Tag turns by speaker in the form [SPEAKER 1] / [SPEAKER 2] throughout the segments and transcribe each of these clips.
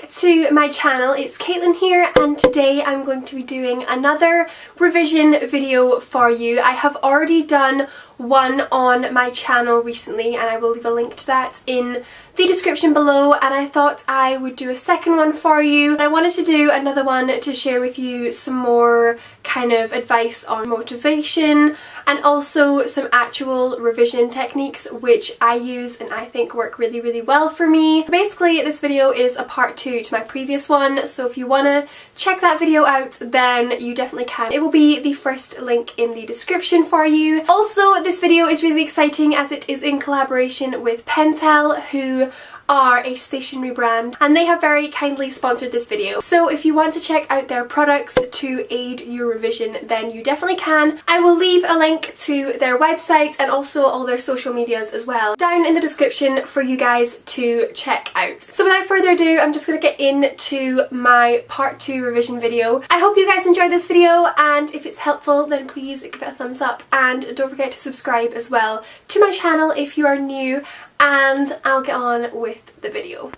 [SPEAKER 1] back to my channel. It's Caitlin here, and today I'm going to be doing another revision video for you. I have already done one on my channel recently and I will leave a link to that in the description below, and I thought I would do a second one for you. And I wanted to do another one to share with you some more kind of advice on motivation and also some actual revision techniques which I use and I think work really, really well for me. Basically, this video is a part 2 to my previous one, so if you want to check that video out then you definitely can. It will be the first link in the description for you. Also, this video is really exciting as it is in collaboration with Pentel, who are a stationery brand, and they have very kindly sponsored this video. So if you want to check out their products to aid your revision, then you definitely can. I will leave a link to their website and also all their social medias as well down in the description for you guys to check out. So without further ado, I'm just going to get into my part 2 revision video. I hope you guys enjoyed this video, and if it's helpful then please give it a thumbs up and don't forget to subscribe as well to my channel if you are new, and I'll get on with the video.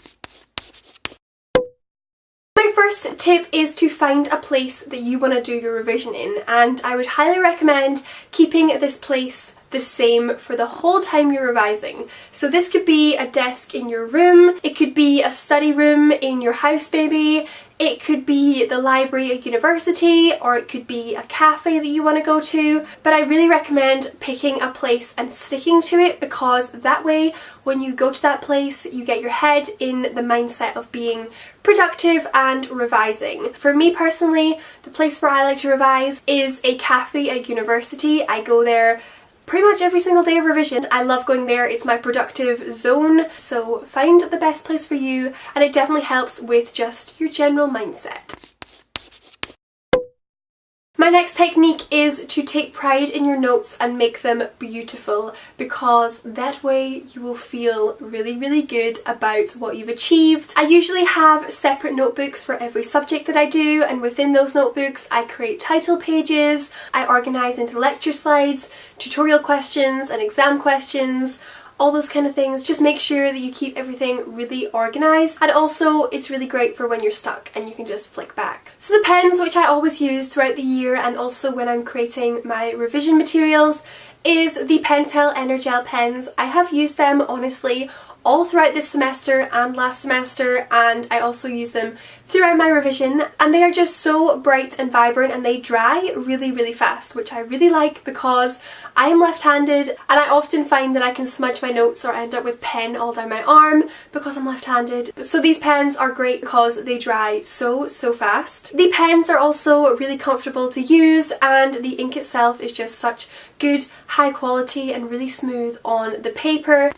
[SPEAKER 1] My first tip is to find a place that you want to do your revision in, and I would highly recommend keeping this place the same for the whole time you're revising. So this could be a desk in your room, it could be a study room in your house maybe, it could be the library at university, or it could be a cafe that you want to go to, but I really recommend picking a place and sticking to it, because that way when you go to that place you get your head in the mindset of being productive and revising. For me personally, the place where I like to revise is a cafe at university. I go there pretty much every single day of revision. I love going there, it's my productive zone, so find the best place for you, and it definitely helps with just your general mindset. My next technique is to take pride in your notes and make them beautiful, because that way you will feel really, really good about what you've achieved. I usually have separate notebooks for every subject that I do, and within those notebooks I create title pages, I organise into lecture slides, tutorial questions and exam questions, all those kind of things. Just make sure that you keep everything really organised, and also it's really great for when you're stuck and you can just flick back. So the pens which I always use throughout the year and also when I'm creating my revision materials is the Pentel Energel pens. I have used them honestly all throughout this semester and last semester, and I also use them throughout my revision, and they are just so bright and vibrant and they dry really, really fast, which I really like because I am left-handed and I often find that I can smudge my notes or end up with pen all down my arm because I'm left-handed. So these pens are great because they dry so fast. The pens are also really comfortable to use, and the ink itself is just such good high quality and really smooth on the paper.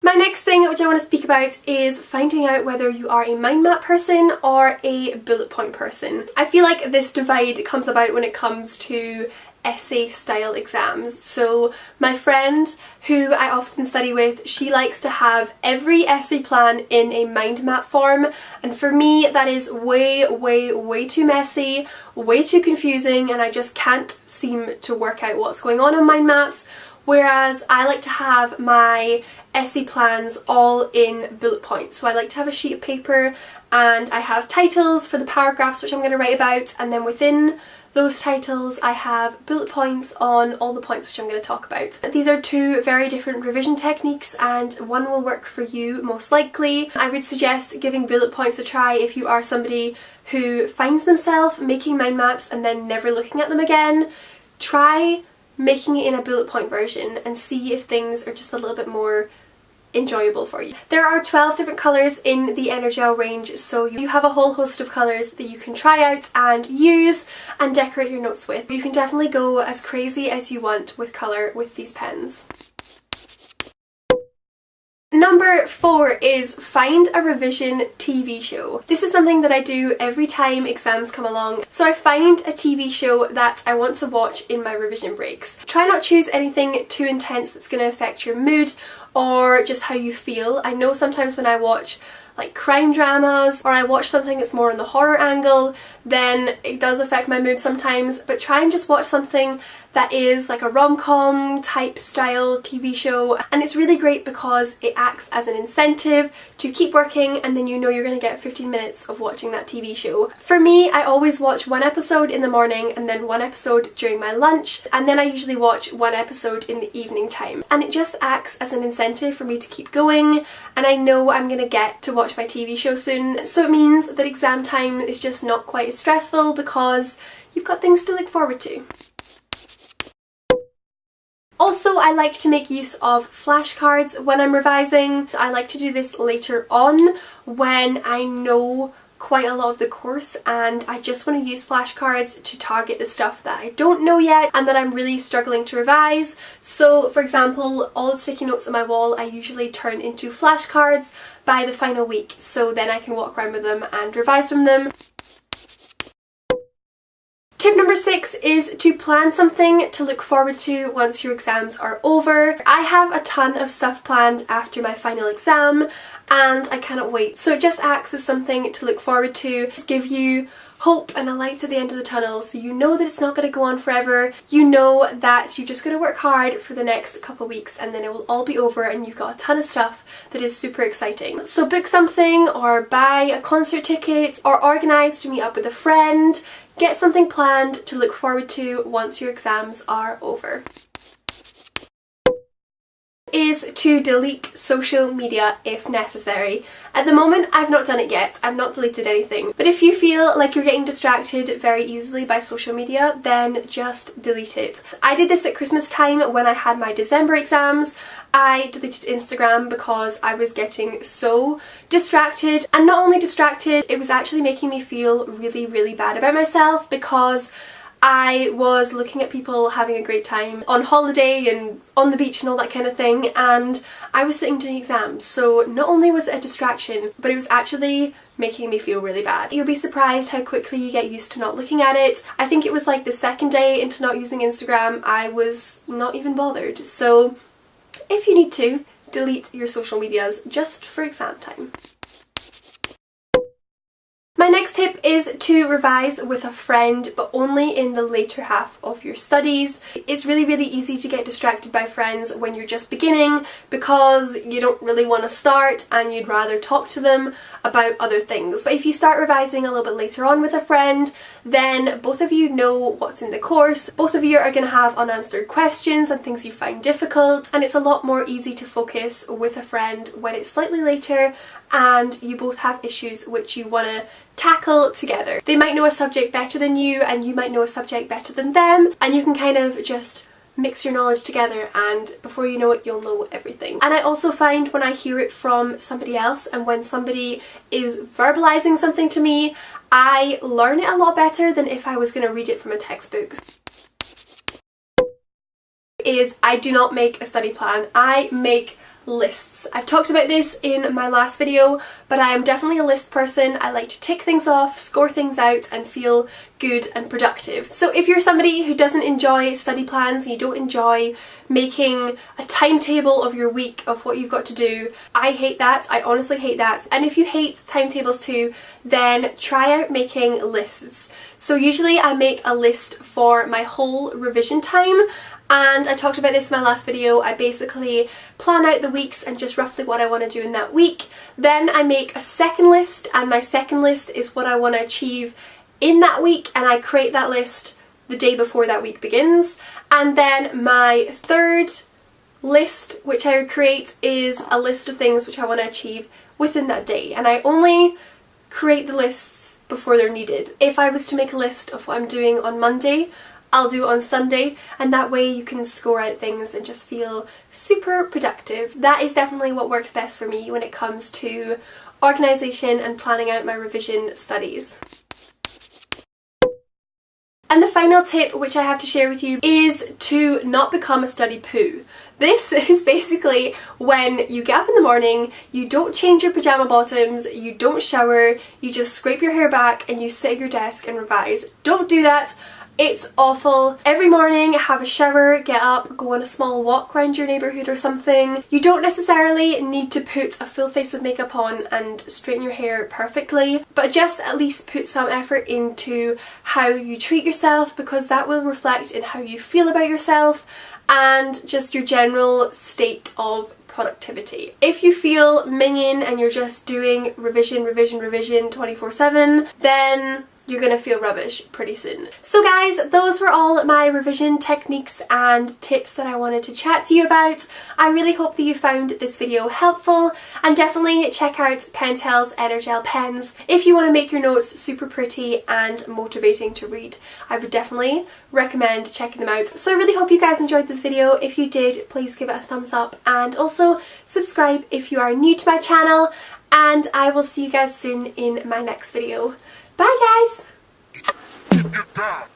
[SPEAKER 1] My next thing which I want to speak about is finding out whether you are a mind map person or a bullet point person. I feel like this divide comes about when it comes to essay style exams. So my friend who I often study with, she likes to have every essay plan in a mind map form, and for me that is way too messy, way too confusing, and I just can't seem to work out what's going on mind maps. Whereas I like to have my essay plans all in bullet points. So I like to have a sheet of paper and I have titles for the paragraphs which I'm going to write about, and then within those titles I have bullet points on all the points which I'm going to talk about. These are two very different revision techniques and one will work for you most likely. I would suggest giving bullet points a try if you are somebody who finds themselves making mind maps and then never looking at them again. Try making it in a bullet point version and see if things are just a little bit more enjoyable for you. There are 12 different colours in the Energel range, so you have a whole host of colours that you can try out and use and decorate your notes with. You can definitely go as crazy as you want with colour with these pens. Number 4 is find a revision TV show. This is something that I do every time exams come along. So I find a TV show that I want to watch in my revision breaks. Try not to choose anything too intense that's going to affect your mood or just how you feel. I know sometimes when I watch like crime dramas or I watch something that's more on the horror angle, then it does affect my mood sometimes, but try and just watch something that is like a rom-com type style TV show, and it's really great because it acts as an incentive to keep working, and then you know you're going to get 15 minutes of watching that TV show. For me, I always watch one episode in the morning and then one episode during my lunch, and then I usually watch one episode in the evening time, and it just acts as an incentive for me to keep going, and I know I'm going to get to watch my TV show soon, so it means that exam time is just not quite as stressful because you've got things to look forward to. Also, I like to make use of flashcards when I'm revising. I like to do this later on when I know quite a lot of the course and I just want to use flashcards to target the stuff that I don't know yet and that I'm really struggling to revise. So for example, all the sticky notes on my wall I usually turn into flashcards by the final week, so then I can walk around with them and revise from them. Tip number 6 is to plan something to look forward to once your exams are over. I have a ton of stuff planned after my final exam and I cannot wait. So it just acts as something to look forward to, just give you hope and a light at the end of the tunnel, so you know that it's not going to go on forever. You know that you're just going to work hard for the next couple of weeks and then it will all be over and you've got a ton of stuff that is super exciting. So book something or buy a concert ticket or organise to meet up with a friend. Get something planned to look forward to once your exams are over. Is to delete social media if necessary. At the moment I've not done it yet, I've not deleted anything, but if you feel like you're getting distracted very easily by social media, then just delete it. I did this at Christmas time when I had my December exams. I deleted Instagram because I was getting so distracted, and not only distracted, it was actually making me feel really bad about myself because I was looking at people having a great time on holiday and on the beach and all that kind of thing, and I was sitting doing exams, so not only was it a distraction, but it was actually making me feel really bad. You'll be surprised how quickly you get used to not looking at it. I think it was like the second day into not using Instagram, I was not even bothered. So if you need to, delete your social medias just for exam time. My next tip is to revise with a friend, but only in the later half of your studies. It's really easy to get distracted by friends when you're just beginning because you don't really want to start and you'd rather talk to them about other things. But if you start revising a little bit later on with a friend, then both of you know what's in the course, both of you are going to have unanswered questions and things you find difficult, and it's a lot more easy to focus with a friend when it's slightly later and you both have issues which you want to tackle together. They might know a subject better than you and you might know a subject better than them, and you can kind of just mix your knowledge together and before you know it you'll know everything. And I also find when I hear it from somebody else and when somebody is verbalizing something to me, I learn it a lot better than if I was going to read it from a textbook. I do not make a study plan, I make lists. I've talked about this in my last video, but I am definitely a list person. I like to tick things off, score things out and feel good and productive. So if you're somebody who doesn't enjoy study plans, you don't enjoy making a timetable of your week of what you've got to do, I hate that. I honestly hate that. And if you hate timetables too, then try out making lists. So usually I make a list for my whole revision time, and I talked about this in my last video. I basically plan out the weeks and just roughly what I want to do in that week. Then I make a second list, and my second list is what I want to achieve in that week, and I create that list the day before that week begins. And then my third list which I create is a list of things which I want to achieve within that day, and I only create the lists before they're needed. If I was to make a list of what I'm doing on Monday, I'll do it on Sunday, and that way you can score out things and just feel super productive. That is definitely what works best for me when it comes to organisation and planning out my revision studies. And the final tip which I have to share with you is to not become a study poo. This is basically when you get up in the morning, you don't change your pyjama bottoms, you don't shower, you just scrape your hair back and you sit at your desk and revise. Don't do that. It's awful. Every morning, have a shower, get up, go on a small walk around your neighbourhood or something. You don't necessarily need to put a full face of makeup on and straighten your hair perfectly, but just at least put some effort into how you treat yourself, because that will reflect in how you feel about yourself and just your general state of productivity. If you feel minging and you're just doing revision 24/7, then you're gonna feel rubbish pretty soon. So guys, those were all my revision techniques and tips that I wanted to chat to you about. I really hope that you found this video helpful, and definitely check out Pentel's Energel pens if you want to make your notes super pretty and motivating to read. I would definitely recommend checking them out. So I really hope you guys enjoyed this video. If you did, please give it a thumbs up and also subscribe if you are new to my channel, and I will see you guys soon in my next video. Bye guys!